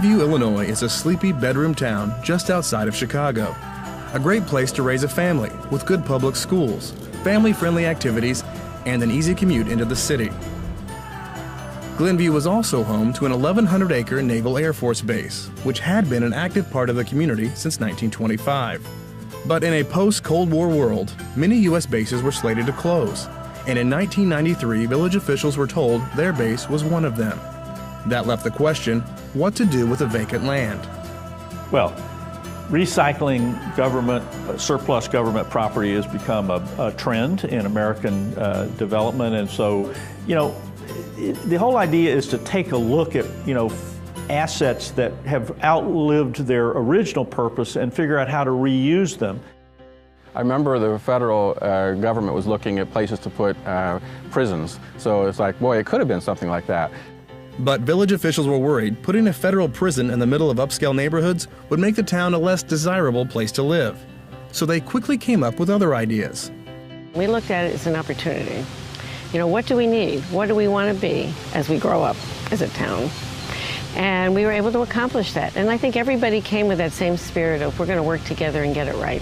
Glenview, Illinois is a sleepy bedroom town just outside of Chicago. A great place to raise a family with good public schools, family-friendly activities, and an easy commute into the city. Glenview was also home to an 1,100-acre Naval Air Force base, which had been an active part of the community since 1925. But in a post-Cold War world, many U.S. bases were slated to close, and in 1993, village officials were told their base was one of them. That left the question, what to do with the vacant land? Well, recycling surplus government property has become a trend in American development, and so, the whole idea is to take a look at, assets that have outlived their original purpose and figure out how to reuse them. I remember the federal government was looking at places to put prisons, so it's like, boy, it could have been something like that. But village officials were worried putting a federal prison in the middle of upscale neighborhoods would make the town a less desirable place to live. So they quickly came up with other ideas. We looked at it as an opportunity. What do we need? What do we want to be as we grow up as a town? And we were able to accomplish that. And I think everybody came with that same spirit of we're going to work together and get it right.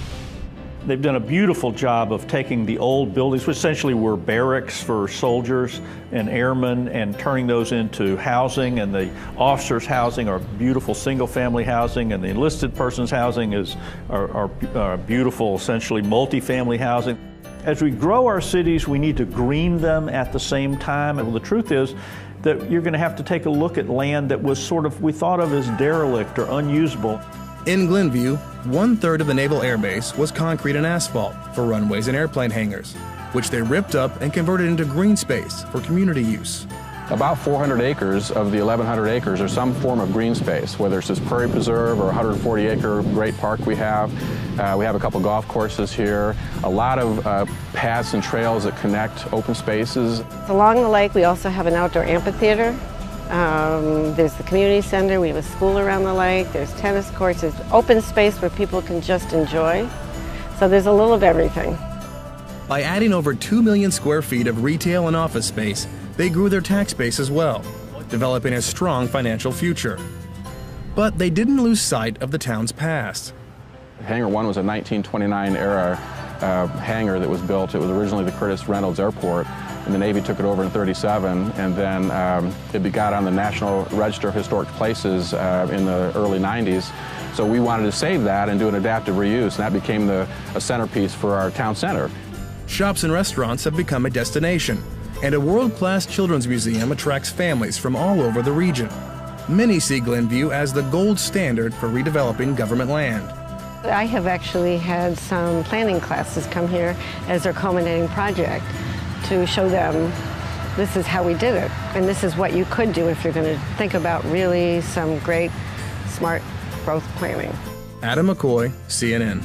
They've done a beautiful job of taking the old buildings, which essentially were barracks for soldiers and airmen, and turning those into housing, and the officers' housing are beautiful single-family housing, and the enlisted person's housing are beautiful, essentially multi-family housing. As we grow our cities, we need to green them at the same time, and the truth is that you're going to have to take a look at land that was we thought of as derelict or unusable. In Glenview, 1/3 of the Naval Air Base was concrete and asphalt for runways and airplane hangars, which they ripped up and converted into green space for community use. About 400 acres of the 1,100 acres are some form of green space, whether it's this prairie preserve or 140-acre great park we have. We have a couple golf courses here, a lot of paths and trails that connect open spaces. Along the lake, we also have an outdoor amphitheater. There's the community center, we have a school around the lake, there's tennis courts, there's open space where people can just enjoy. So there's a little of everything. By adding over 2 million square feet of retail and office space, they grew their tax base as well, developing a strong financial future. But they didn't lose sight of the town's past. Hangar 1 was a 1929 era hangar that was built. It was originally the Curtis Reynolds Airport, and the Navy took it over in '37, and then it got on the National Register of Historic Places in the early '90s. So we wanted to save that and do an adaptive reuse, and that became a centerpiece for our town center. Shops and restaurants have become a destination, and a world-class children's museum attracts families from all over the region. Many see Glenview as the gold standard for redeveloping government land. I have actually had some planning classes come here as their culminating project to show them this is how we did it, and this is what you could do if you're going to think about really some great, smart growth planning. Adam McCoy, CNN.